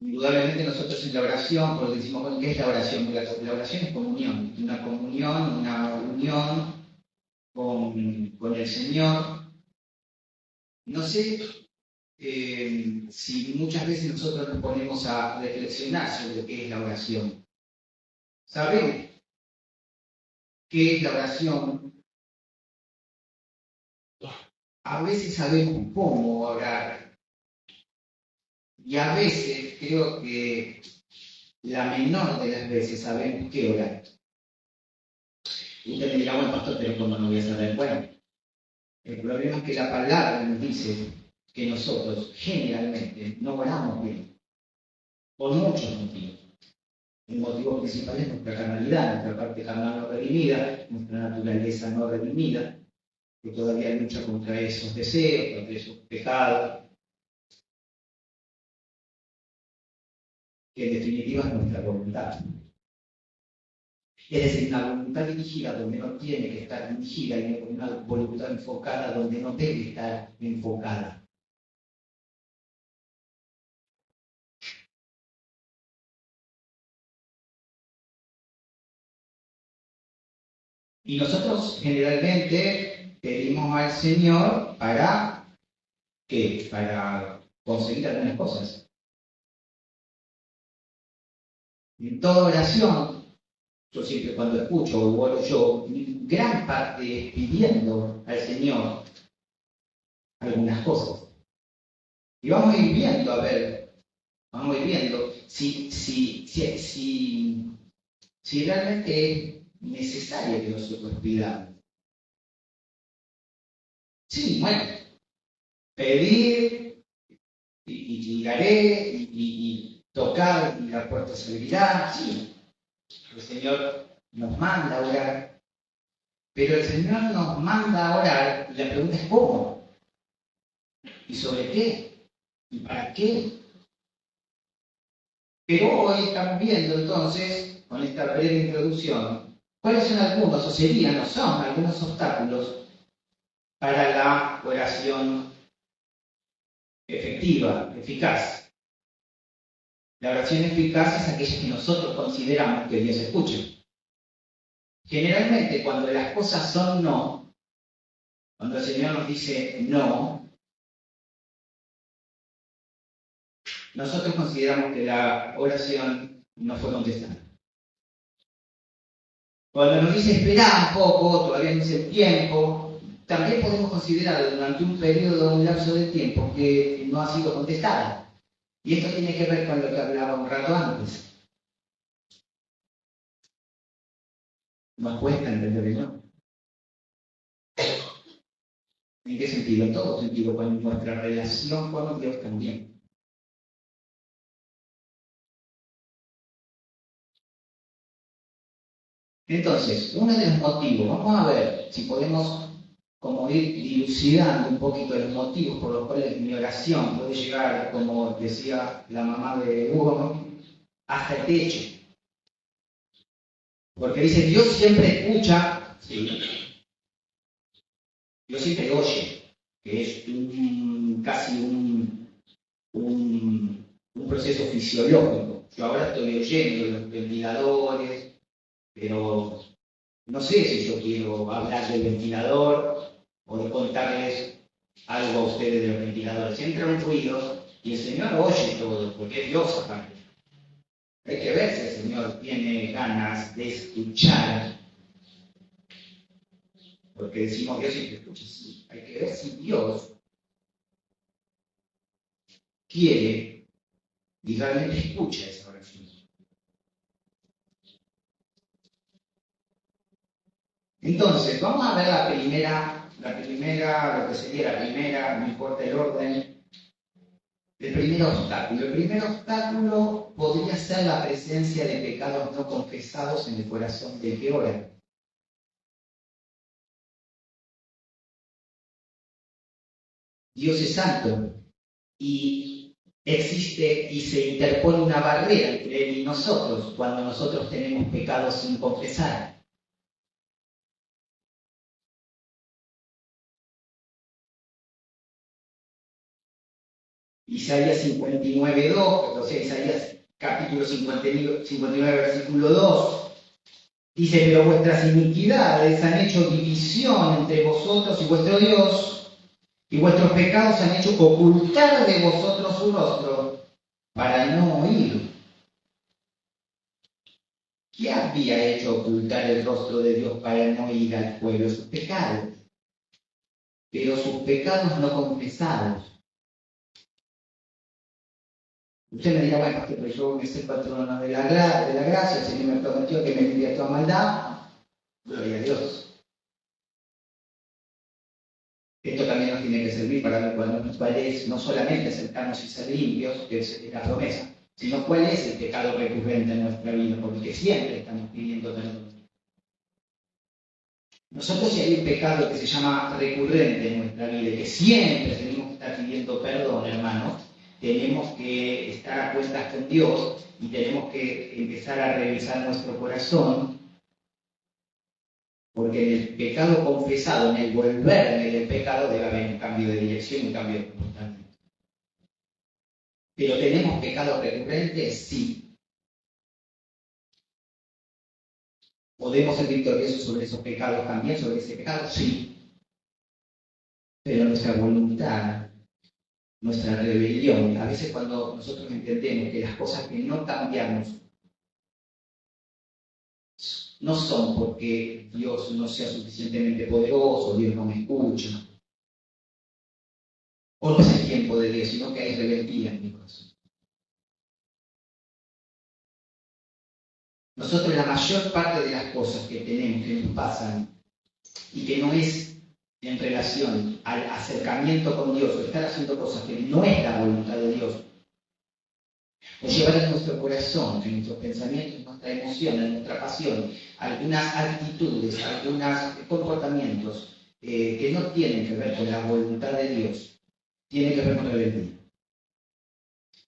Indudablemente nosotros en la oración, porque decimos, bueno, ¿qué es la oración? La oración es comunión, una unión con el Señor. No sé si muchas veces nosotros nos ponemos a reflexionar sobre qué es la oración. Sabemos qué es la oración, a veces sabemos cómo orar y a veces creo que la menor de las veces sabemos qué orar. Y usted me dirá, bueno, pastor, pero ¿cómo no voy a saber? Bueno, el problema es que la palabra nos dice que nosotros generalmente no oramos bien, por muchos motivos. El motivo principal es nuestra carnalidad, nuestra parte carnal no redimida, nuestra naturaleza no redimida, que todavía lucha contra esos deseos, contra esos pecados, que en definitiva es nuestra voluntad. Es decir, una voluntad dirigida donde no tiene que estar dirigida y una voluntad enfocada donde no debe estar enfocada. Y nosotros generalmente pedimos al Señor para ¿qué? Para conseguir algunas cosas. En toda oración, yo siempre cuando escucho o oro yo, gran parte es pidiendo al Señor algunas cosas. Y vamos a ir viendo, a ver, vamos a ir viendo si realmente es necesario que nosotros pidamos. Sí, bueno, pedir y haré y tocar y la puerta se abrirá, sí. El Señor nos manda a orar, pero el Señor nos manda a orar y la pregunta es ¿cómo? ¿Y sobre qué? ¿Y para qué? Pero hoy estamos viendo entonces, con esta breve introducción, cuáles son algunos, o serían, o son algunos obstáculos para la oración efectiva, eficaz. La oración eficaz es aquella que nosotros consideramos que Dios escucha. Generalmente cuando las cosas son no, cuando el Señor nos dice no, nosotros consideramos que la oración no fue contestada. Cuando nos dice espera un poco, todavía no es el tiempo, también podemos considerar durante un periodo, un lapso de tiempo que no ha sido contestada. Y esto tiene que ver con lo que hablaba un rato antes. Nos cuesta entender el no. ¿En qué sentido? En todo sentido, con nuestra relación con Dios también. Entonces, uno de los motivos, vamos a ver si podemos como ir dilucidando un poquito los motivos por los cuales mi oración puede llegar, como decía la mamá de Hugo, hasta el techo. Porque dice, Dios siempre escucha, sí, Dios siempre oye, que es casi un proceso fisiológico. Yo ahora estoy oyendo los ventiladores, pero no sé si yo quiero hablar del ventilador o de contarles algo a ustedes de los ventiladores. Entra un ruido y el Señor oye todo, porque es Dios aparte. Hay que ver si el Señor tiene ganas de escuchar, porque decimos Dios siempre escucha. Sí, hay que ver si Dios quiere y realmente escucha esa oración. Entonces, vamos a ver lo que sería la primera, no importa el orden. El primer obstáculo. El primer obstáculo podría ser la presencia de pecados no confesados en el corazón del que ora. Dios es santo y existe y se interpone una barrera entre Él y nosotros cuando nosotros tenemos pecados sin confesar. Isaías 59:2, o sea, Isaías capítulo 59, versículo 2, dice, pero vuestras iniquidades han hecho división entre vosotros y vuestro Dios, y vuestros pecados han hecho ocultar de vosotros su rostro para no oír. ¿Qué había hecho ocultar el rostro de Dios para no oír al pueblo? Sus pecados. Pero sus pecados no confesados. Usted me dirá, bueno, pastor, pero yo me sé patrono de la gracia, el Señor me prometió que me limpia toda maldad. Gloria a Dios. Esto también nos tiene que servir para ver cuál es, no solamente acercarnos y ser limpios, que es la promesa, sino cuál es el pecado recurrente en nuestra vida, porque siempre estamos pidiendo perdón. Nosotros, si hay un pecado que se llama recurrente en nuestra vida y que siempre tenemos que estar pidiendo perdón, hermanos, tenemos que estar a cuentas con Dios y tenemos que empezar a revisar nuestro corazón, porque en el pecado confesado, en el volverme del pecado, debe haber un cambio de dirección y un cambio de comportamiento. ¿Pero tenemos pecados recurrentes? Sí. ¿Podemos ser victoriosos sobre esos pecados también, sobre ese pecado? Sí. Pero nuestra voluntad, nuestra rebelión, a veces cuando nosotros entendemos que las cosas que no cambiamos no son porque Dios no sea suficientemente poderoso, Dios no me escucha, o no es el tiempo de Dios, sino que hay rebeldía en mi corazón. Nosotros la mayor parte de las cosas que tenemos, que nos pasan, y que no es en relación al acercamiento con Dios, o estar haciendo cosas que no es la voluntad de Dios, o llevar en nuestro corazón, en nuestros pensamientos, en nuestra emoción, en nuestra pasión, algunas actitudes, algunos comportamientos que no tienen que ver con la voluntad de Dios, tienen que ver con rebeldía.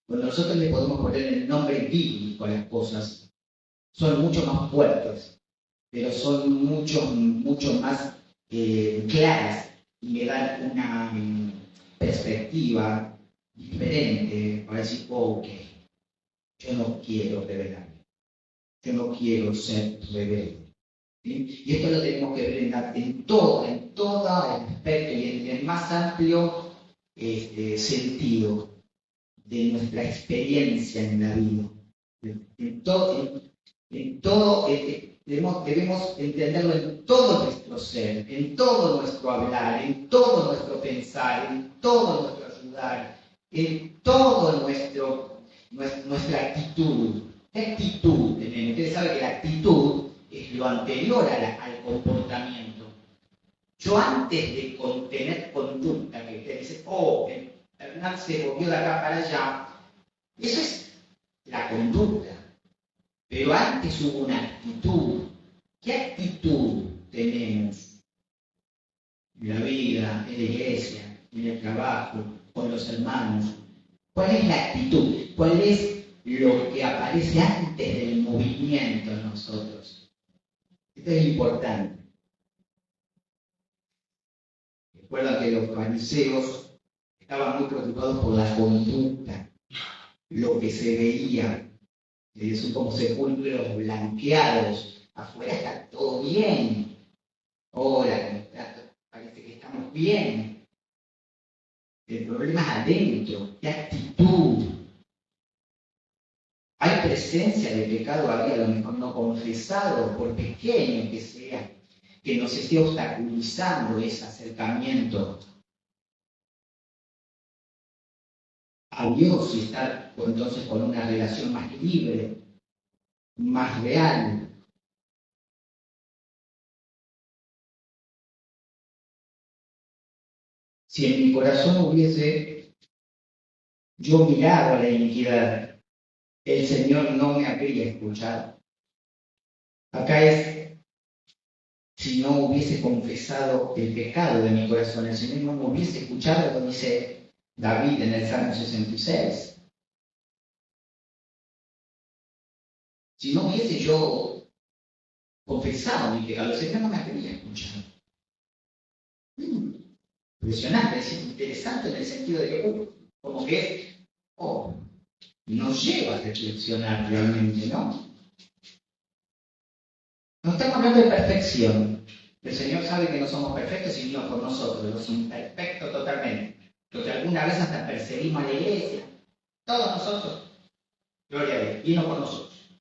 Cuando nosotros le podemos poner el nombre bíblico a las cosas, son mucho más fuertes, pero son mucho más claras y le dan una perspectiva diferente para decir, ok, yo no quiero rebelarme, yo no quiero ser rebelde. ¿Sí? Y esto lo tenemos que ver en todo el aspecto y en el más amplio sentido de nuestra experiencia en la vida. Debemos entenderlo en todo nuestro ser, en todo nuestro hablar, en todo nuestro pensar, en todo nuestro ayudar, en todo nuestra actitud. ¿Qué actitud tenemos? Ustedes saben que la actitud es lo anterior al comportamiento. Yo antes de tener conducta, que usted dice, Hernán se movió de acá para allá, eso es la conducta. Pero antes hubo una actitud. ¿Qué actitud tenemos en la vida, en la iglesia, en el trabajo, con los hermanos? ¿Cuál es la actitud? ¿Cuál es lo que aparece antes del movimiento en nosotros? Esto es importante. Recuerdan que los fariseos estaban muy preocupados por la conducta, lo que se veía. Son como sepulcros blanqueados. Afuera está todo bien. Ahora parece que estamos bien. El problema es adentro. ¿Qué actitud? Hay presencia de pecado ahí, a lo mejor no confesado, por pequeño que sea, que nos esté obstaculizando ese acercamiento a Dios y estar entonces con una relación más libre, más real. Si en mi corazón hubiese yo mirado a la iniquidad, el Señor no me habría escuchado. Acá es, si no hubiese confesado el pecado de mi corazón, el Señor no me hubiese escuchado, como dice David en el Salmo 66. Si no hubiese yo confesado mi pecado, el Señor no me habría escuchado. Impresionante, es interesante en el sentido de que, como que oh, nos lleva a reflexionar realmente, ¿no? No estamos hablando de perfección. El Señor sabe que no somos perfectos y no por nosotros, los imperfectos totalmente. Porque alguna vez hasta perseguimos a la iglesia. Todos nosotros. Gloria a Dios. Y no por nosotros.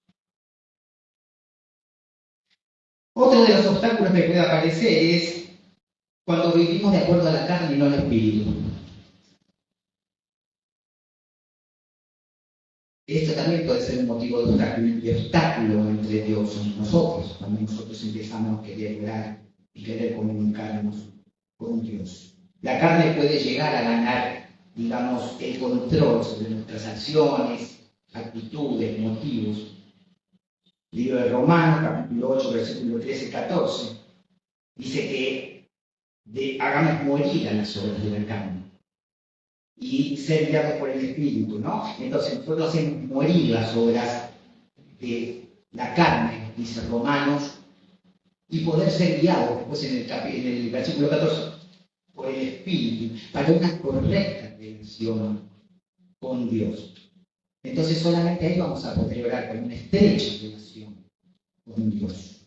Otro de los obstáculos que puede aparecer es cuando vivimos de acuerdo a la carne y no al espíritu. Esto también puede ser un motivo de obstáculo entre Dios y nosotros. Cuando nosotros empezamos a querer orar y querer comunicarnos con Dios. La carne puede llegar a ganar, digamos, el control sobre nuestras acciones, actitudes, motivos. Libro de Romanos, capítulo 8, versículo 13 y 14, dice que hagamos morir a las obras de la carne y ser guiados por el Espíritu, ¿no? Entonces nosotros hacemos morir las obras de la carne, dice Romanos, y poder ser guiados después en el versículo 14 por el Espíritu para una correcta relación con Dios. Entonces solamente ahí vamos a poder orar con una estrecha relación con Dios.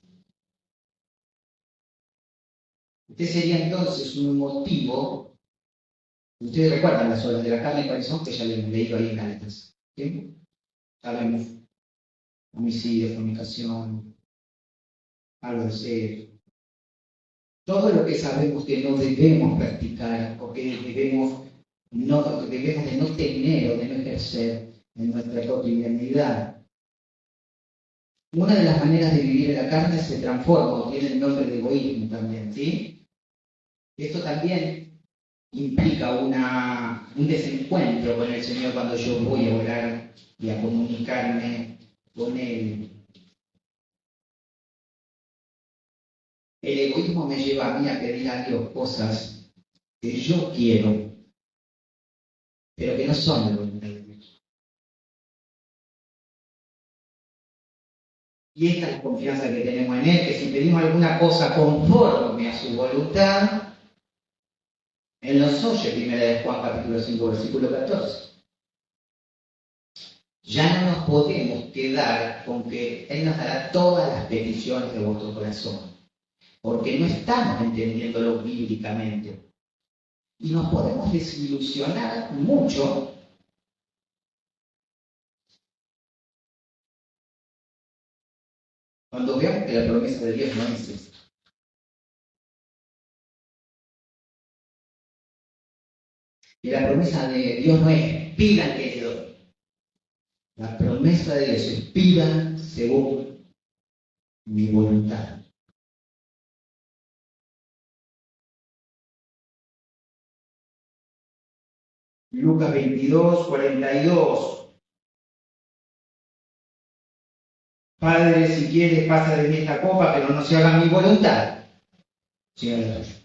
Este sería entonces un motivo. Ustedes recuerdan las obras de la carne, cuáles son, que ya le hemos leído ahí en Gálatas. ¿Sí? Sabemos: homicidio, fornicación, algo de sexo. Todo lo que sabemos que no debemos practicar o que debemos de no tener o de no ejercer en nuestra cotidianidad. Una de las maneras de vivir en la carne se transforma o tiene el nombre de egoísmo también, ¿sí? Esto también implica un desencuentro con el Señor cuando yo voy a orar y a comunicarme con Él. El egoísmo me lleva a mí a pedir a Dios cosas que yo quiero, pero que no son la voluntad de Dios. Y esta es la confianza que tenemos en Él, que si pedimos alguna cosa conforme a su voluntad, Él nos oye. Primera de Juan capítulo 5, versículo 14. Ya no nos podemos quedar con que Él nos dará todas las peticiones de vuestro corazón, porque no estamos entendiéndolo bíblicamente. Y nos podemos desilusionar mucho cuando veamos que la promesa de Dios no es esta. Que la promesa de Dios no es pidan que te doy. La promesa de Dios es pidan según mi voluntad. Lucas 22, 42. Padre, si quieres, pasa de mí esta copa, pero no se haga mi voluntad, sino la tuya.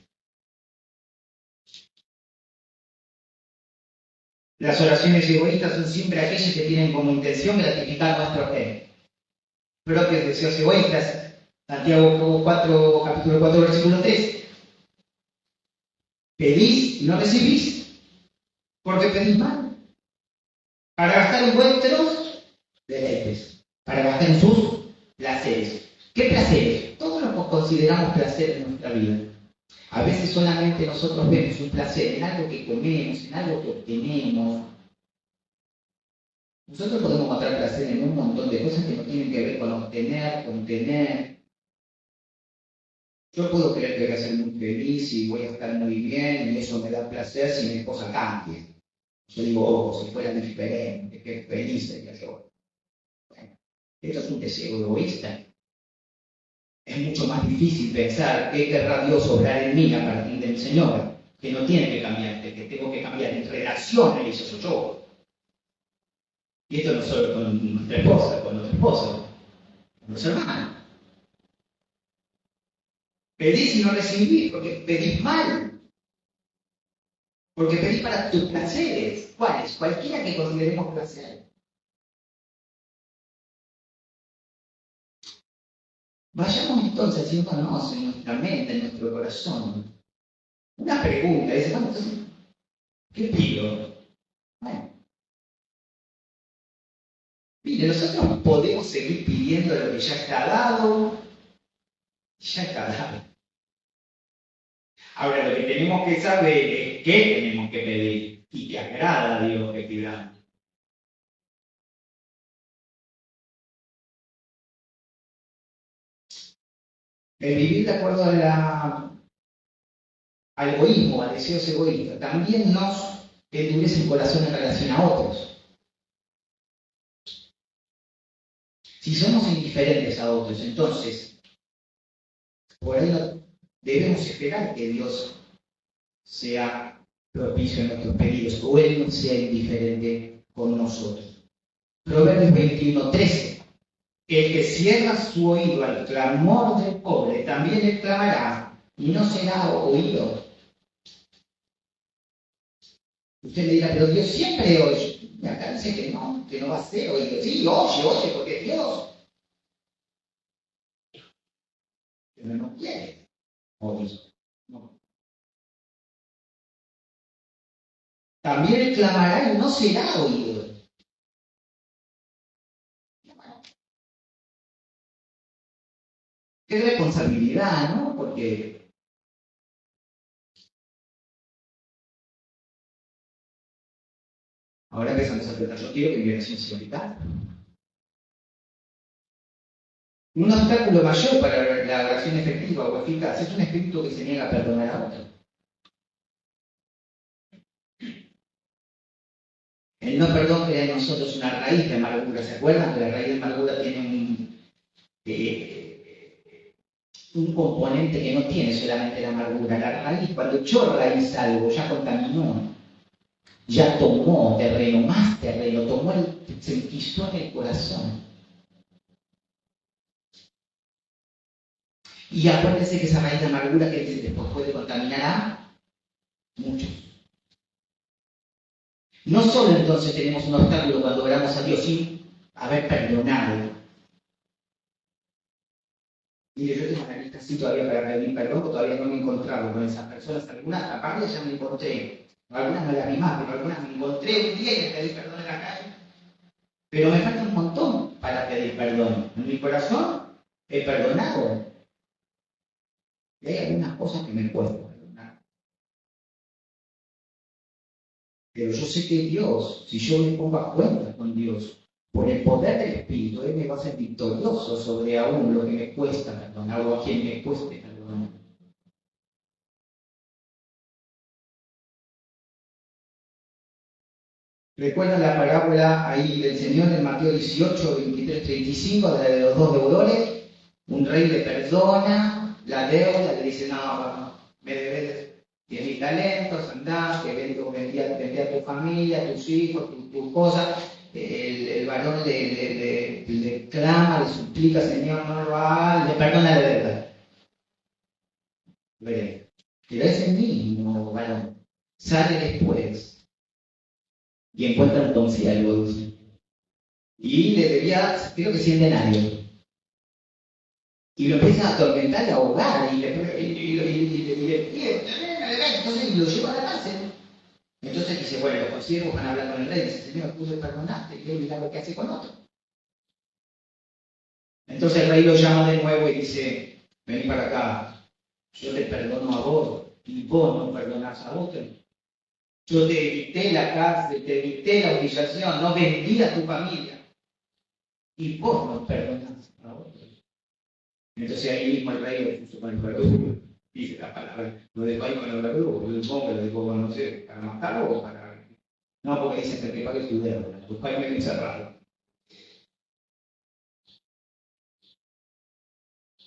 Las oraciones egoístas son siempre aquellas que tienen como intención gratificar nuestros propios deseos egoístas. Santiago 4, capítulo 4, versículo 3. Pedís y no recibís, porque pedís mal, para gastar en vuestros deleites, para gastar en sus placeres. ¿Qué placeres? Todo lo que consideramos placer en nuestra vida. A veces solamente nosotros vemos un placer en algo que comemos, en algo que obtenemos. Nosotros podemos encontrar placer en un montón de cosas que no tienen que ver con obtener, con tener. Yo puedo creer que voy a ser muy feliz y voy a estar muy bien y eso me da placer si mi esposa cambie. Yo digo, oh, si fuera diferente, qué feliz sería yo. Bueno, esto es un deseo egoísta. Es mucho más difícil pensar qué querrá Dios obrar en mí a partir del Señor, que no tiene que cambiar, que tengo que cambiar en relación a eso yo. Y esto no solo con nuestra esposa, con nuestro esposo, con los hermanos. Pedís y no recibís, porque pedís mal. Porque pedís para tus placeres. ¿Cuáles? Cualquiera que consideremos placer. Vayamos entonces haciéndonos en nuestra mente, en nuestro corazón, una pregunta. Dice, ¿qué pido? Bueno, Mire, nosotros podemos seguir pidiendo lo que ya está dado, ya está dado. Ahora, lo que tenemos que saber es qué tenemos que pedir y que agrada a Dios que pidamos. El vivir de acuerdo al egoísmo, al deseo egoísta, también nos endurece el corazón en relación a otros. Si somos indiferentes a otros, entonces, por ahí no debemos esperar que Dios sea propicio a nuestros pedidos, o Él no sea indiferente con nosotros. Proverbios 21:13. El que cierra su oído al clamor del pobre, también le clamará y no será oído. Usted me dirá, pero Dios siempre oye. Y acá dice que no va a ser oído. Sí, oye, porque es Dios. Pero no quiere oír. No. También clamará y no será oído. Qué responsabilidad, ¿no? Porque ahora empezamos a tratar, yo quiero que mi oración sea vital. Un obstáculo mayor para la oración efectiva o eficaz es un espíritu que se niega a perdonar a otro. El no perdón crea en nosotros una raíz de amargura. ¿Se acuerdan que la raíz de amargura tiene un componente que no tiene solamente la amargura? La raíz, cuando echó raíz algo, ya contaminó, ya tomó terreno, más terreno, se enquistó en el corazón. Y acuérdense que esa raíz de amargura que después puede contaminar a muchos. No solo entonces tenemos un obstáculo cuando oramos a Dios sin haber perdonado. Mire, yo tengo una lista así todavía para pedir perdón, porque todavía no me he encontrado con esas personas. Algunas, aparte, ya me encontré. Algunas no las vi más, pero algunas me encontré un día y les pedí perdón en la calle. Pero me falta un montón para pedir perdón. En mi corazón he perdonado. Y hay algunas cosas que me cuestan perdonar. Pero yo sé que Dios, si yo me pongo a cuenta con Dios, por el poder del Espíritu, Él me va a hacer victorioso sobre aún lo que me cuesta perdonar o a quien me cueste perdonar. ¿Recuerdan la parábola ahí del Señor en Mateo 18, 23, 35, de los dos deudores? Un rey le perdona la deuda, le dice, no, me debes 10.000 talentos, andá, que vendí a tu familia, a tus hijos, tus cosas. El varón le clama, le suplica, Señor, no lo hagas, le perdona la deuda. Pero ese mismo varón sale después y encuentra entonces algo dulce. Y le debía, creo que 100 denarios. Y lo empieza a atormentar y a ahogar. Y le pide, entonces lo lleva a la cárcel. Entonces dice, bueno, los consiervos van a hablar con el rey. Dice, Señor, tú le perdonaste, y mira lo que hace con otro. Entonces el rey lo llama de nuevo y dice, vení para acá, yo te perdono a vos, y vos no perdonás a otro. Yo te evité la cárcel, te evité la humillación, no vendí a tu familia. Y vos no perdonás a otro. Entonces ahí mismo el rey lo puso con el verdugo. Dice la palabra, lo dejó ahí con el verdugo, supongo que lo dejó con, no sé, para matarlo o para... No, porque dice que pague tu deuda, tu padre medio encerrado.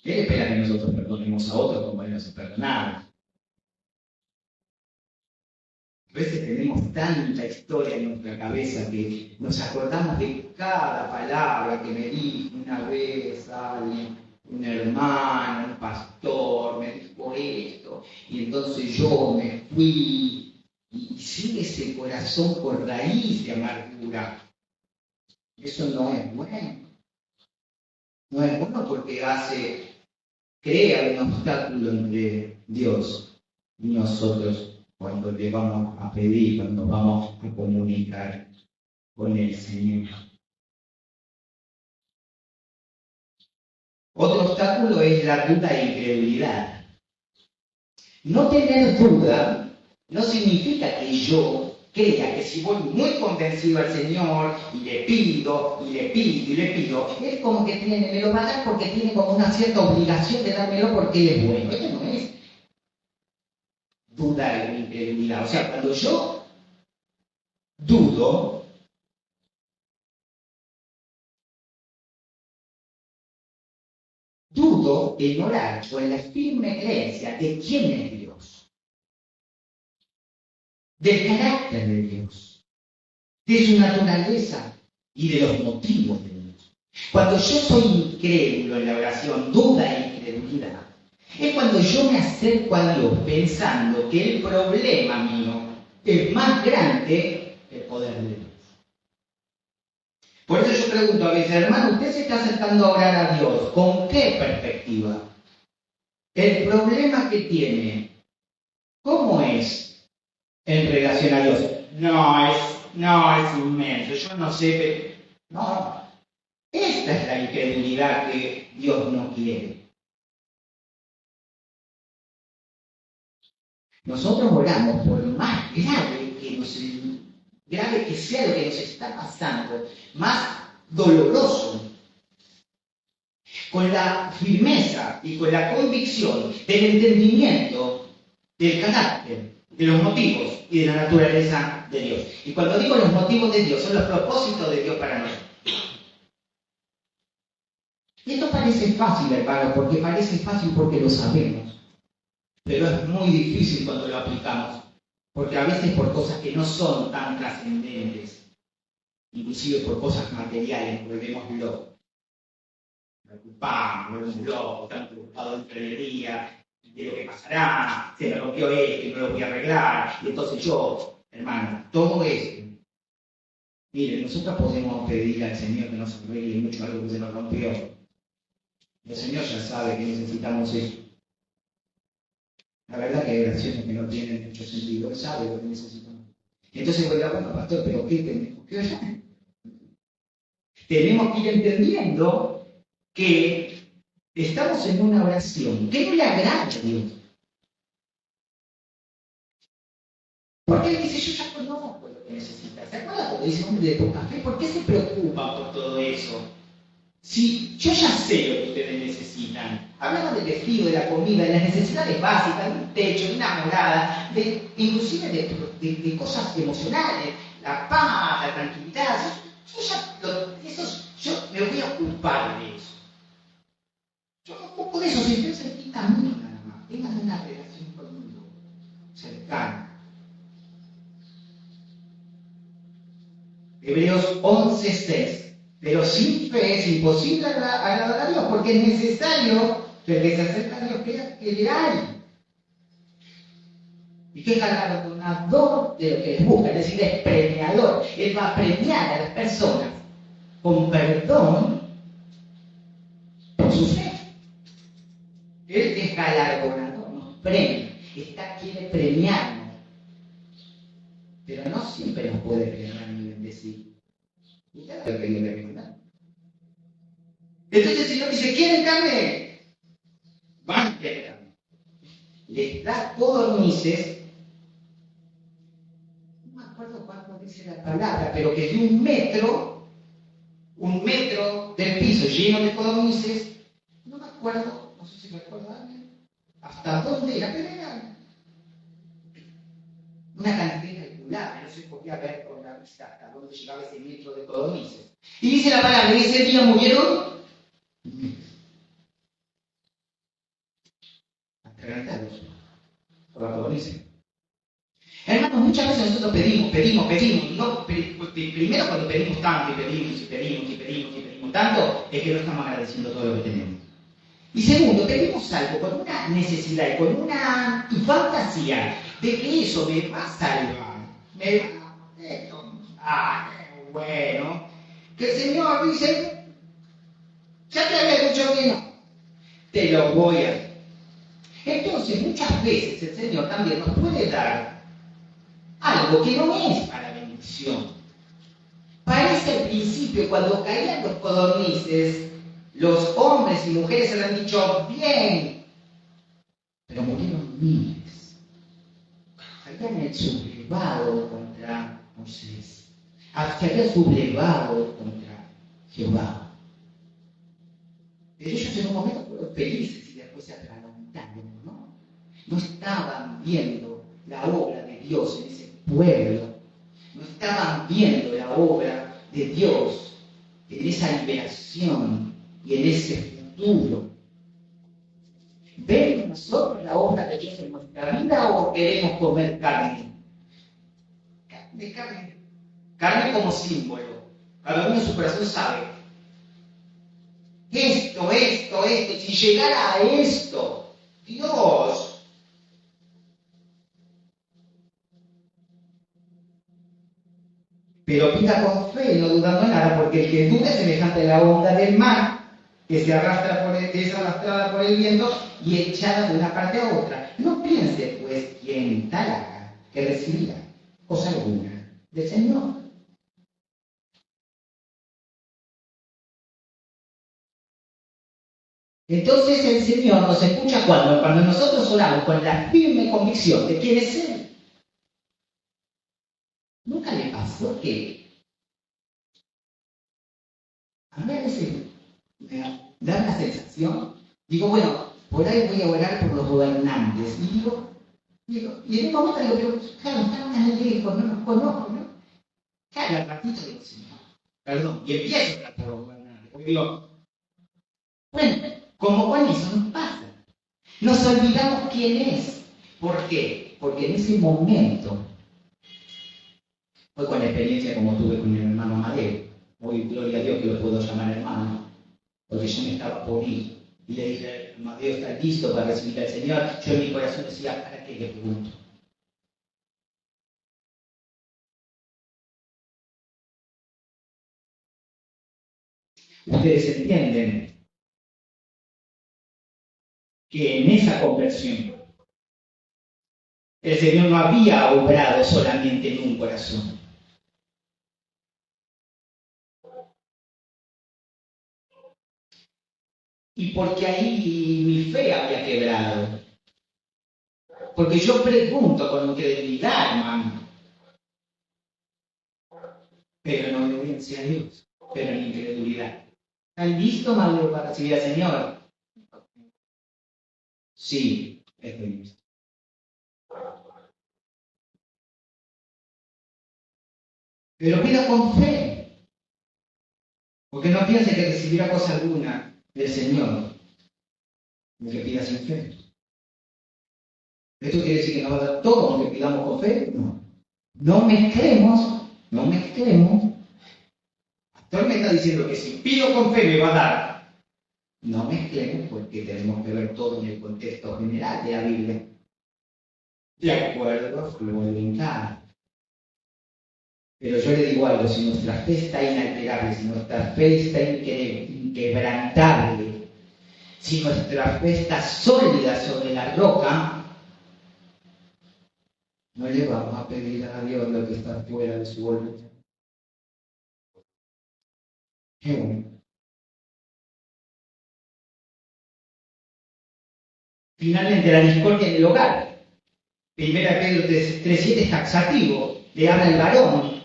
Él espera que nosotros perdonemos a otros como Él nos ha perdonado. A veces tenemos tanta historia en nuestra cabeza que nos acordamos de cada palabra que me dijo una vez alguien, un hermano, un pastor, me dijo esto, y entonces yo me fui, y sigue ese corazón con raíz de amargura. Eso no es bueno. No es bueno porque crea un obstáculo entre Dios y nosotros cuando le vamos a pedir, cuando vamos a comunicar con el Señor. Otro obstáculo es la duda e incredulidad. No tener duda no significa que yo crea que si voy muy convencido al Señor y le pido, y le pido, y le pido, Él como que me lo va a dar porque tiene como una cierta obligación de dármelo porque Él es bueno. Esto no es duda e incredulidad. O sea, cuando yo dudo, dudo en orar con la firme creencia de quién es Dios, del carácter de Dios, de su naturaleza y de los motivos de Dios. Cuando yo soy incrédulo en la oración, duda e incredulidad, es cuando yo me acerco a Dios pensando que el problema mío es más grande que el poder de Dios. Por eso yo pregunto a veces, hermano, ¿usted se está acercando a orar a Dios? ¿Con qué perspectiva? El problema que tiene, ¿cómo es en relación a Dios? No, es inmenso, yo no sé, no. Esta es la incredulidad que Dios no quiere. Nosotros oramos por más grave que sea lo que nos está pasando, más doloroso, con la firmeza y con la convicción del entendimiento del carácter, de los motivos y de la naturaleza de Dios. Y cuando digo los motivos de Dios, son los propósitos de Dios para nosotros. Y esto parece fácil, hermano, porque parece fácil porque lo sabemos. Pero es muy difícil cuando lo aplicamos, porque a veces por cosas que no son tan trascendentes, inclusive por cosas materiales, volvemos locos. Preocupamos, locos, tan preocupados de entrevería, de lo que pasará, se me rompió esto y no lo voy a arreglar, y entonces yo, hermano, todo esto. Miren, nosotros podemos pedir al Señor que nos arregle mucho algo que se nos rompió. El Señor ya sabe que necesitamos eso. La verdad que hay oraciones que no tienen mucho sentido. Él sabe lo que necesitamos. Entonces voy a bueno, pastor, pero ¿qué tenemos que orar? Tenemos que ir entendiendo que estamos en una oración que no le agrada a Dios. Porque Él dice, yo ya conozco lo que necesitas. ¿Se acuerdan cuando dice hombre de poca fe? ¿Por qué se preocupa por todo eso? Si yo ya sé lo que ustedes necesitan, hablamos del vestido, de la comida, de las necesidades básicas, de un techo, de una morada, inclusive de cosas emocionales, la paz, la tranquilidad, yo me voy a ocupar de eso. Yo me ocupo de eso, si ustedes se quitan a mí nada más, tengan una relación conmigo cercana. Hebreos 11:6. Pero sin fe es imposible agradar a Dios, porque es necesario que el que se acerca a Dios crea que le hay. Y que es galardonador de lo que les busca, es decir, es premiador. Él va a premiar a las personas con perdón por su fe. Él es galardonador, nos premia, quiere premiarnos. Pero no siempre nos puede premiar ni bendecir. Entonces el Señor dice, ¿quieren carne? Van a querer carne. Les da codornices, no me acuerdo cuánto dice la palabra, pero que de un metro del piso lleno de codornices, no me acuerdo, no sé si me acuerdan, hasta dónde era, pero era una cantidad calculada, no se podía ver con la vista hasta dónde llegaba ese metro de codornices. Y dice la palabra, ese día murieron atragantados por la codornices. Hermanos, muchas veces nosotros pedimos, no, primero cuando pedimos tanto y pedimos tanto, es que no estamos agradeciendo todo lo que tenemos. Y segundo, pedimos algo con una necesidad y con una fantasía de que eso me va a salvar. Qué bueno. Que el Señor dice, ya te había dicho que no, te lo voy a dar. Entonces, muchas veces el Señor también nos puede dar algo que no es para bendición. Parece al principio, cuando caían los codornices, Los hombres y mujeres se han dicho bien, pero murieron miles. Habían sublevado contra Moisés, se habían sublevado contra Jehová. Pero ellos en un momento fueron felices y después se atragantaron, ¿no? No estaban viendo la obra de Dios en ese pueblo, no estaban viendo la obra de Dios en esa liberación y en ese futuro. ¿Vemos nosotros la obra de Dios en nuestra vida o queremos comer carne? Carne como símbolo. Cada uno en su corazón sabe. Esto, si llegara a esto, Dios. Pero pida con fe, no dudando nada, porque el que duda es semejante a la onda del mar, que es arrastrada por el viento y echada de una parte a otra. No piense, pues, quien tal haga, que recibirá cosa alguna del Señor. Entonces el Señor nos escucha cuando nosotros oramos con la firme convicción de quién es Él. ¿Nunca le pasó que a mí a veces me da la sensación, digo, bueno, por ahí voy a orar por los gobernantes, y y en un momento digo, claro, están tan lejos, no los conozco, ¿no? Claro, al ratito digo, Señor, perdón, y empiezo a orar por los gobernantes, porque digo, bueno, como con eso nos pasa. Nos olvidamos quién es. ¿Por qué? Porque en ese momento, fue con la experiencia como tuve con mi hermano Amadeo. Hoy, gloria a Dios que lo puedo llamar hermano, porque yo me estaba por ir. Y le dije, Amadeo está listo para recibir al Señor. Yo en mi corazón decía, ¿para qué le pregunto? Ustedes entienden que en esa conversión el Señor no había obrado solamente en un corazón. Y porque ahí mi fe había quebrado. Porque yo pregunto con incredulidad, hermano. Pero no en obediencia a Dios, pero en incredulidad. ¿Están listos, maduro, para recibir al Señor? Sí, estoy listo. Pero pida con fe. Porque no piense que recibirá cosa alguna del Señor. Lo que pida sin fe. ¿Esto quiere decir que nos va a dar todo lo que pidamos con fe? No. No mezclemos. Pastor me está diciendo que si pido con fe me va a dar. No mezclemos porque tenemos que ver todo en el contexto general de la Biblia. De acuerdo a su voluntad. Pero yo le digo algo, si nuestra fe está inalterable, si nuestra fe está inquebrantable, si nuestra fe está sólida sobre la roca, no le vamos a pedir a Dios lo que está fuera de su voluntad. Qué bueno. Finalmente, la discordia en el hogar. Primera Pedro 3:7 es taxativo, le habla el varón,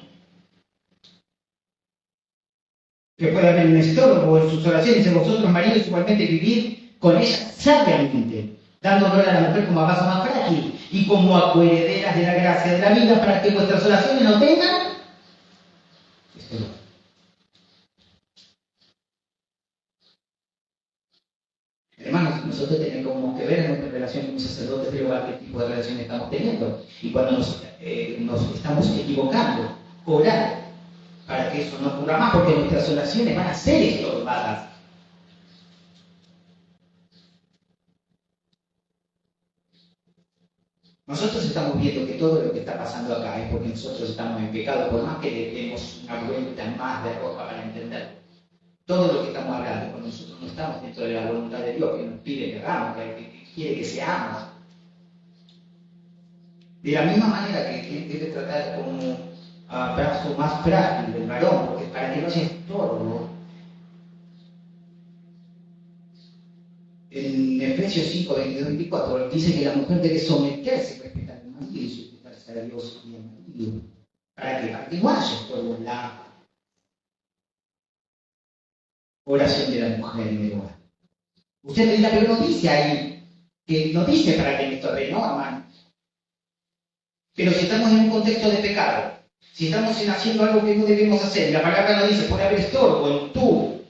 que puede haber un estorbo en sus oraciones, en vosotros maridos igualmente vivir con ella sabiamente, dando honor a la mujer como a vaso más frágil y como a coherederas de la gracia de la vida, para que vuestras oraciones no tengan estorbo. Hermanos, nosotros tenemos que ver en nuestra relación con sacerdotes del hogar qué tipo de relación estamos teniendo. Y cuando nos estamos equivocando, orar para que eso no ocurra más, porque nuestras oraciones van a ser estorbadas. Nosotros estamos viendo que todo lo que está pasando acá es porque nosotros estamos en pecado, por más que le demos una vuelta más de roja para entender. Todo lo que estamos hablando, cuando nosotros no estamos dentro de la voluntad de Dios, que nos pide que hagamos, que quiere que seamos. De la misma manera que debe tratar como brazo más frágil del varón, porque para que no haya estorbo. Efesios 5, 22, 24, dice que la mujer debe someterse y respetar al marido y sujetarse a Dios y al marido. Para que partiguayes por la oración de la mujer en el hogar. Usted me dirá, pero no dice ahí, que no dice para que esto de no, hermano. Pero si estamos en un contexto de pecado, si estamos haciendo algo que no debemos hacer, la palabra no dice, por haber estorbo en tu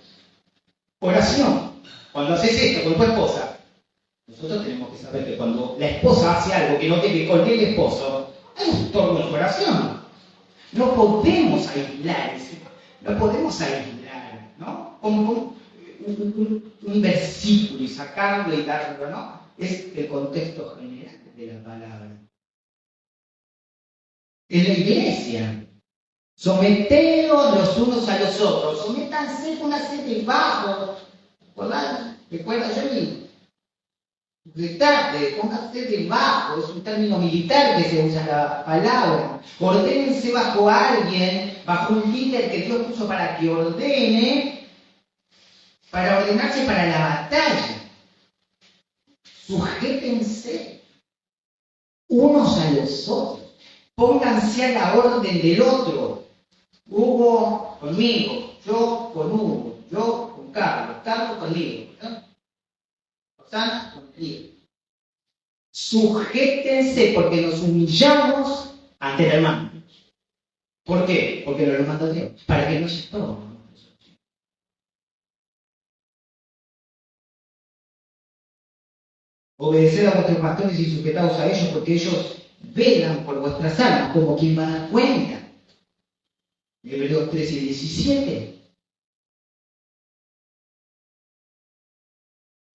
oración, cuando haces esto con tu esposa, nosotros tenemos que saber que cuando la esposa hace algo que no debe con el esposo, hay un estorbo en su oración. No podemos aislar, ¿no? Como un versículo y sacarlo y darlo, ¿no? Es el contexto general de la palabra. En la iglesia, someteos los unos a los otros, sométanse con una debajo, recuerda yo mismo. Sujetate, pónganse debajo, es un término militar que se usa la palabra. Ordénense bajo alguien, bajo un líder que Dios puso para que ordene, para ordenarse para la batalla. Sujétense unos a los otros. Pónganse a la orden del otro. Hugo conmigo, yo con Hugo, yo con Carlos, Carlos conmigo, ¿no? Rosana conmigo. Sujétense porque nos humillamos ante el hermano. ¿Por qué? Porque nos lo mandó Dios, para que no se estorben. Obedecer a vuestros pastores y sujetaos a ellos porque ellos velan por vuestras almas como quien va a dar cuenta. Hebreos 13 y 17.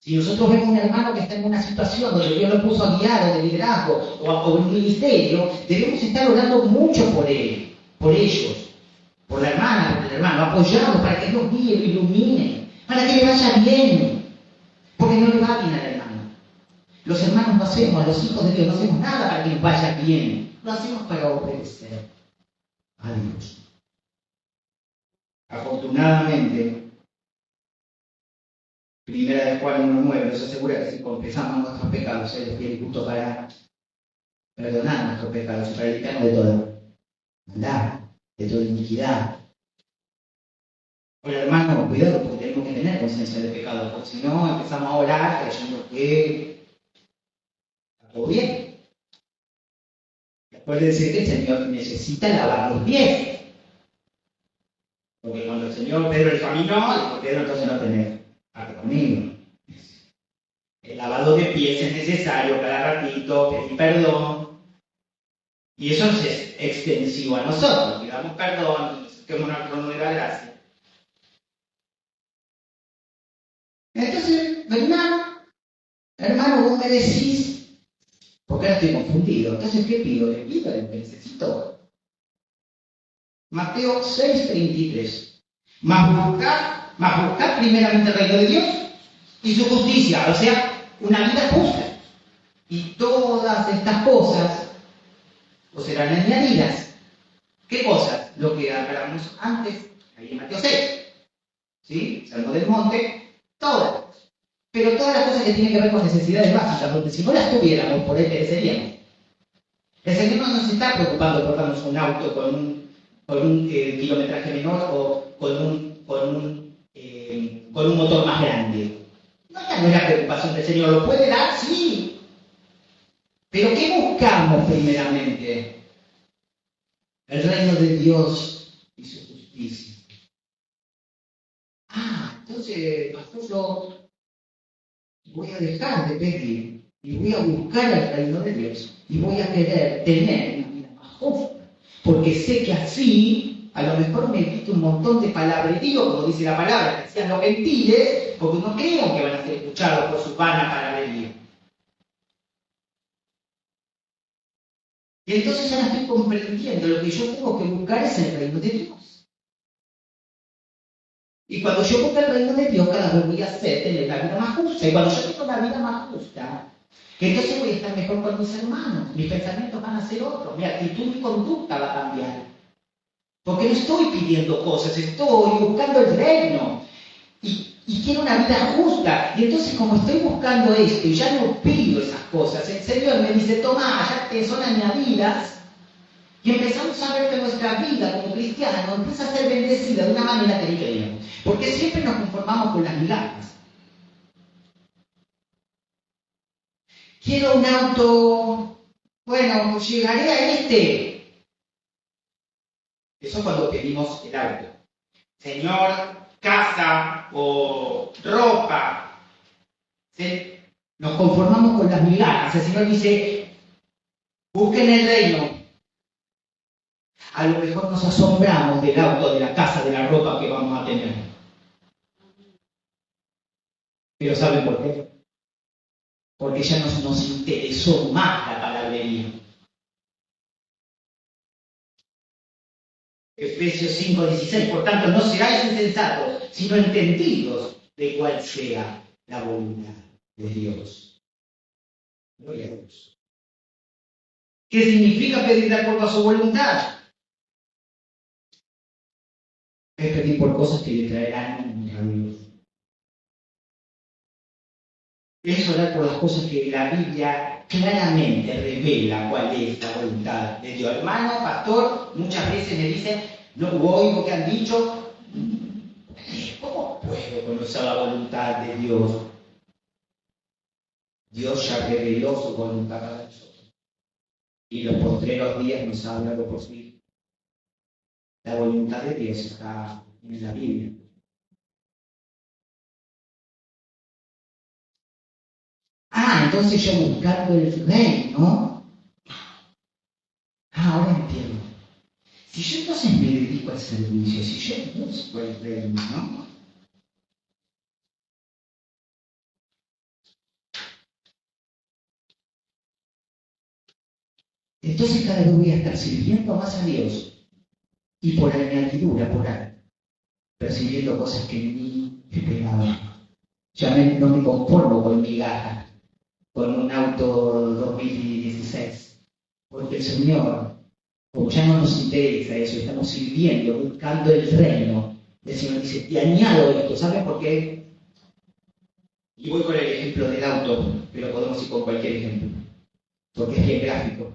Si nosotros vemos un hermano que está en una situación donde Dios lo puso a guiar o de liderazgo o en un ministerio, debemos estar orando mucho por él, por ellos, por la hermana, por el hermano, apoyarlo para que Dios guíe, lo ilumine, para que le vaya bien, porque no le va bien al hermano. Los hermanos no hacemos, los hijos de Dios no hacemos nada para que nos vaya bien, lo hacemos para obedecer a Dios. Afortunadamente, Primera de Juan 1:9 nos asegura que si confesamos nuestros pecados, Él es fiel y justo para perdonar nuestros pecados, para limpiarnos de toda maldad, de toda iniquidad. Ahora, hermano, cuidado, porque tenemos que tener conciencia de pecado, porque si no empezamos a orar creyendo que está todo bien. Acuérdense que el Señor necesita lavar los pies. Porque cuando el Señor Pedro le caminó, dijo Pedro, entonces no tenés arte conmigo. El lavado de pies es necesario cada ratito, pedir perdón. Y eso es extensivo a nosotros. Pidamos perdón, que una trono de la gracia. Entonces, hermano, vos me decís, porque ahora estoy confundido. Entonces, ¿qué pido? Le pido lo que necesito. Mateo 6:33. Más buscar primeramente el reino de Dios y su justicia, o sea, una vida justa. Y todas estas cosas os serán añadidas. ¿Qué cosas? Lo que hablamos antes, ahí en Mateo 6. ¿Sí? Salmo del monte, todas. Pero todas las cosas que tienen que ver con necesidades básicas, porque si no las tuviéramos, por ahí pereceríamos. El Señor no nos está preocupando por darnos un auto con un kilometraje menor o con un motor más grande. No es la preocupación del Señor. ¿Lo puede dar? Sí. Pero ¿qué buscamos primeramente? El reino de Dios y su justicia. Entonces, pastor, yo voy a dejar de pedir y voy a buscar el reino de Dios y voy a querer tener una vida más justa. Porque sé que así, a lo mejor me evito un montón de palabrerío, como dice la palabra, que sean los gentiles, porque no crean que van a ser escuchados por su vana palabrería. Y entonces ahora estoy comprendiendo, lo que yo tengo que buscar es el reino de Dios. Y cuando yo busco el reino de Dios, cada vez voy a tener la vida más justa. Y cuando yo tengo la vida más justa, entonces voy a estar mejor con mis hermanos. Mis pensamientos van a ser otros. Mi actitud y conducta va a cambiar. Porque no estoy pidiendo cosas, estoy buscando el reino. Y Y quiero una vida justa. Y entonces, como estoy buscando esto y ya no pido esas cosas, el Señor me dice, toma, ya te son añadidas. Y empezamos a ver que nuestra vida como cristianos empieza a ser bendecida de una manera que ni queríamos. Porque siempre nos conformamos con las migajas. Quiero un auto, bueno, llegaré a este. Eso cuando pedimos el auto. Señor, casa o ropa. ¿Sí? Nos conformamos con las migajas. El Señor dice, busquen el reino. A lo mejor nos asombramos del auto, de la casa, de la ropa que vamos a tener. Pero ¿saben por qué? Porque ya nos interesó más la palabrería. Efesios 5:16, por tanto, no seáis insensatos, sino entendidos de cuál sea la voluntad de Dios. Gloria a Dios. ¿Qué significa pedir de acuerdo a su voluntad? Es pedir por cosas que le traerán honra a Dios. Es orar por las cosas que la Biblia claramente revela cuál es la voluntad de Dios. Hermano, pastor, muchas veces me dicen, no oigo que han dicho, ¿cómo puedo conocer la voluntad de Dios? Dios ya reveló su voluntad para nosotros. Y los postreros días nos ha hablado por sí. La voluntad de Dios está en la Biblia. Entonces yo buscando el reino. Ahora entiendo. Si yo entonces me dedico al servicio, si yo busco el reino, ¿no? Entonces cada vez voy a estar sirviendo más a Dios y por añadidura, por ahí, percibiendo cosas que ni esperaba. Ya no me conformo con migajas, con un auto 2016, porque el Señor, como ya no nos interesa eso, estamos sirviendo, buscando el reino, el Señor dice, te añado esto, ¿sabes por qué? Y voy con el ejemplo del auto, pero podemos ir con cualquier ejemplo, porque es bien gráfico.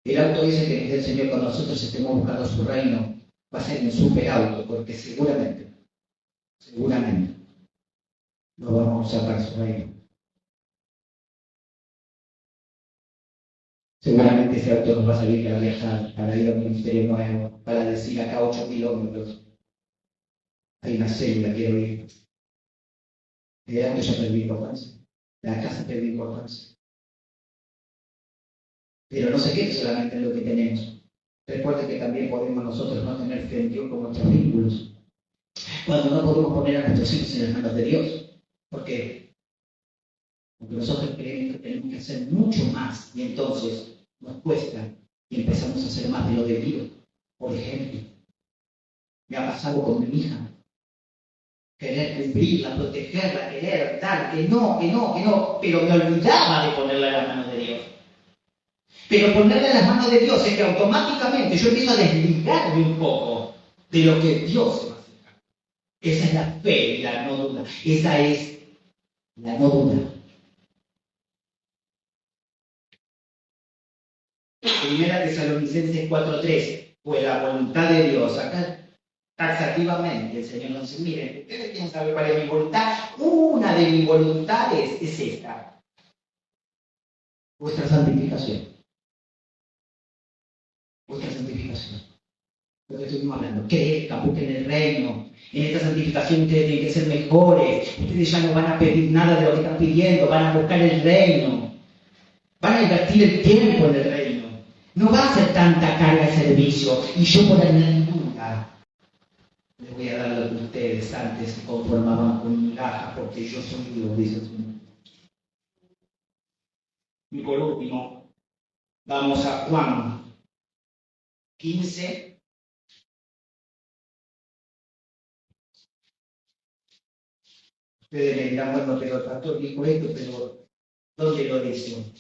El auto dice que el Señor con nosotros estemos buscando su reino, va a ser un super auto, porque seguramente, lo vamos a usar para su reino. Seguramente ese auto nos va a salir para viajar, para ir a un ministerio nuevo, para decir acá 8 kilómetros. Hay una célula, quiero ir. El auto ya perdió importancia. La casa perdió importancia. Pero no se quede solamente en lo que tenemos. Recuerde que también podemos nosotros no tener fe en Dios con nuestros vínculos. Cuando no podemos poner a nuestros hijos en las manos de Dios. ¿Por qué? Porque nosotros creemos que tenemos que hacer mucho más y entonces nos cuesta y empezamos a hacer más de lo debido. Por ejemplo, me ha pasado con mi hija. Querer cumplirla, protegerla, querer dar, que no, pero me olvidaba de ponerla en las manos de Dios. Pero ponerla en las manos de Dios es que automáticamente yo empiezo a desligarme un poco de lo que Dios va a hacer. Esa es la fe y la no duda. Esa es la no duda. Primera Tesalonicenses 4:3, pues la voluntad de Dios, acá taxativamente el Señor nos dice, miren, ustedes quieren saber cuál es mi voluntad, una de mis voluntades es esta, vuestra santificación. Vuestra santificación. Lo que estuvimos hablando, crezcan, busquen el reino. En esta santificación ustedes tienen que ser mejores, ustedes ya no van a pedir nada de lo que están pidiendo, van a buscar el reino, van a invertir el tiempo en el reino. No va a ser tanta carga de servicio y yo por añadidura les voy a dar lo que ustedes antes se conformaban con migajas porque yo soy Dios, dice el Señor. Y por último, vamos a Juan 15. Ustedes me dirán, bueno, pero el pastor dijo esto, pero ¿dónde lo dice?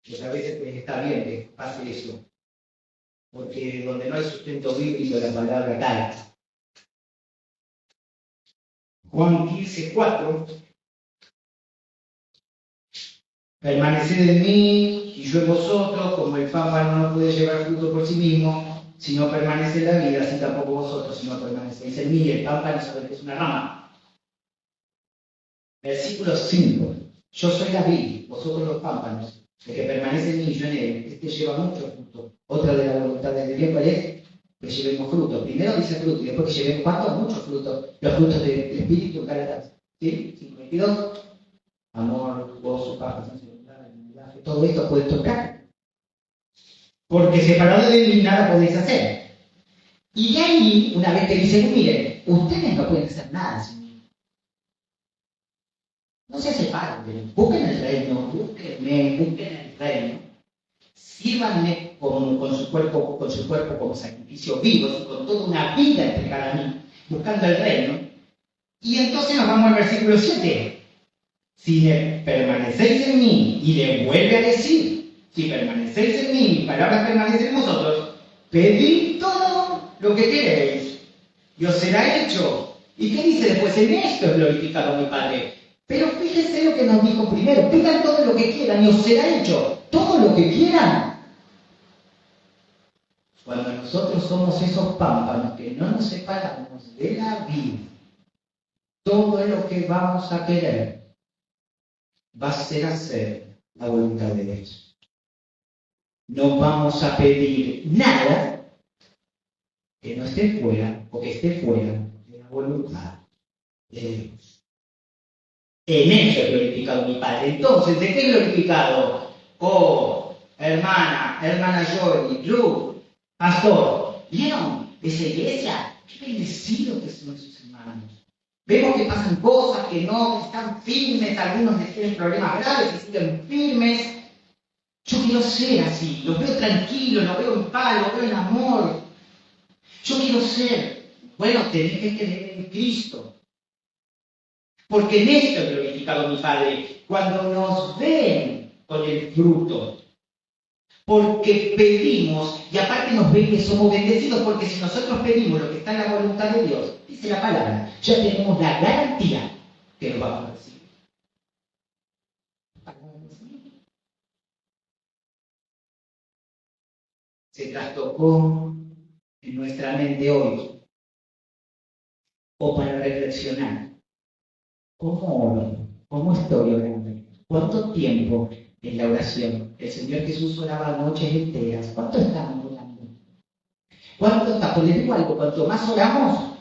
Pues a veces está bien que pase eso, porque donde no hay sustento bíblico la palabra cae. Juan 15:4. Permaneced en mí y yo en vosotros, como el pámpano no puede llevar fruto por sí mismo, si no permanece en la vida, así tampoco vosotros, si no permanecéis en mí. El pámpano sabéis que es una rama. Versículo 5. Yo soy la vid, vosotros los pámpanos. El que permanece en mí y yo en él, este lleva mucho fruto. Otra de las voluntades de Dios, ¿cuál es? Que llevemos fruto. Primero dice fruto y después que llevemos ¿cuánto? Mucho fruto. Los frutos del Espíritu, Gálatas. ¿Sí? 5:22. Amor, gozo, paz, paciencia, todo esto puede tocar. Porque separado de mí nada podéis hacer. Y de ahí, una vez que dicen, miren, ustedes no pueden hacer nada sin mí. No se separen, busquen el reino, busquen el reino. Sírvanme con su cuerpo como sacrificio vivo, con toda una vida entregada a mí, buscando el reino. Y entonces nos vamos al versículo 7. Si permanecéis en mí, y le vuelve a decir, si permanecéis en mí, mis palabras permanecen en vosotros, pedid todo lo que queréis, y os será hecho. ¿Y qué dice después? En esto es glorificado mi Padre. Pero fíjense lo que nos dijo primero, pidan todo lo que quieran y os será hecho. Todo lo que quieran. Cuando nosotros somos esos pámpanos que no nos separamos de la vida, todo lo que vamos a querer va a ser hacer la voluntad de Dios. No vamos a pedir nada que no esté fuera o que esté fuera de la voluntad de Dios. En eso es glorificado mi Padre. Entonces, ¿de qué es glorificado? Oh, hermana Joy, Ruth, pastor, ¿vieron esa iglesia? Qué bendecido que son nuestros hermanos. Vemos que pasan cosas que no están firmes, algunos tienen problemas graves y siguen firmes. Yo quiero ser así, los veo tranquilos, los veo en paz, los veo en amor. Yo quiero ser, bueno, tenés que creer en Cristo. Porque en esto es glorificado mi Padre, cuando nos ven con el fruto. Porque pedimos, y aparte nos ven que somos bendecidos, porque si nosotros pedimos lo que está en la voluntad de Dios, dice la palabra, ya tenemos la garantía que lo vamos a recibir. Se trastocó en nuestra mente hoy, o para reflexionar, ¿cómo oro? ¿Cómo estoy orando? ¿Cuánto tiempo en la oración? El Señor Jesús oraba noches enteras. ¿Cuánto estamos orando? ¿Cuánto está? Pues les digo algo, cuanto más oramos,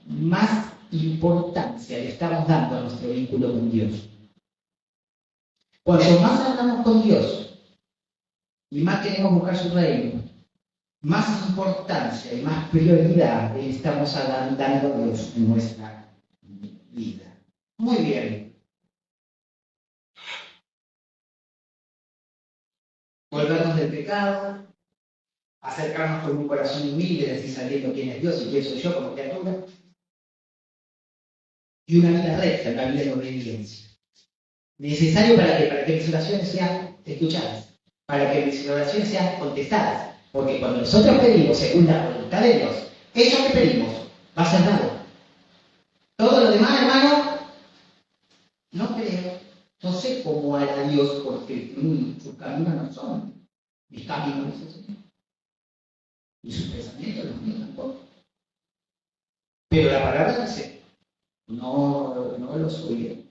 más importancia le estamos dando a nuestro vínculo con Dios. Cuanto más hablamos con Dios y más queremos buscar su reino, más importancia y más prioridad le estamos dando a Dios en nuestra vida. Muy bien. Volvernos del pecado, acercarnos con un corazón humilde, decir sabiendo quién es Dios y quién soy yo como criatura, y una vida recta, una vida de obediencia. Necesario para que mis oraciones sean escuchadas, para que mis oraciones sean contestadas, porque cuando nosotros pedimos según la voluntad de Dios, eso que pedimos va a ser dado. Todo lo demás, hermano, no creo. No sé cómo hará Dios, porque sus caminos no son mis caminos, y sus pensamientos los míos tampoco. Pero la palabra dice, no los oiré.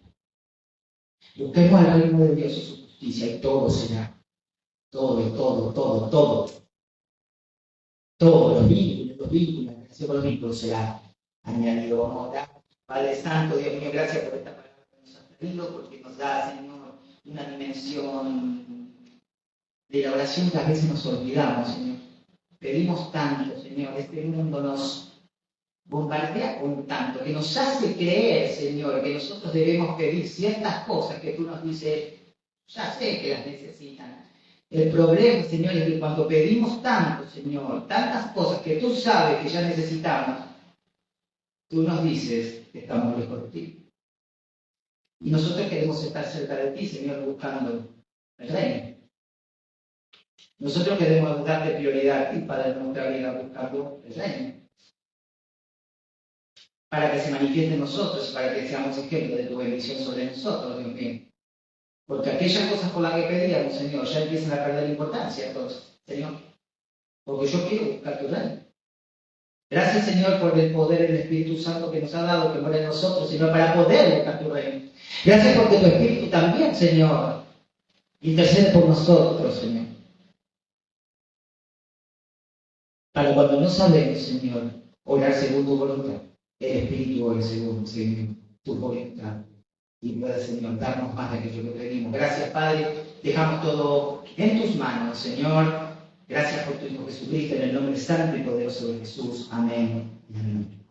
Busquemos el reino de Dios y su justicia y todo será. Todo. Todos los vínculos, la relación con los vínculos será añadido. Vamos a orar. Padre Santo, Dios mío, gracias por esta palabra que nos has traído, porque nos da, Señor, una dimensión de la oración que a veces nos olvidamos, Señor. Pedimos tanto, Señor, este mundo nos bombardea con tanto, que nos hace creer, Señor, que nosotros debemos pedir ciertas cosas que tú nos dices, ya sé que las necesitan. El problema, Señor, es que cuando pedimos tanto, Señor, tantas cosas que tú sabes que ya necesitamos, tú nos dices que estamos lejos de ti. Y nosotros queremos estar cerca de ti, Señor, buscando el reino. Nosotros queremos darte prioridad a ti para nuestra vida buscando el reino. para que se manifieste en nosotros y para que seamos ejemplo de tu bendición sobre nosotros, Dios mío. Porque aquellas cosas por las que pedíamos, Señor, ya empiezan a perder importancia, entonces, Señor. Porque yo quiero buscar tu reino. Gracias, Señor, por el poder del Espíritu Santo que nos ha dado, que muere en nosotros, Señor, para poder buscar tu reino. Gracias porque tu Espíritu también, Señor, intercede por nosotros, Señor. Para cuando no sabemos, Señor, orar según tu voluntad, el Espíritu ora según, Señor, tu voluntad. Y pueda, Señor, darnos más de aquello que pedimos. Gracias, Padre. Dejamos todo en tus manos, Señor. Gracias por tu Hijo Jesucristo, en el nombre santo y poderoso de Jesús. Amén. Amén.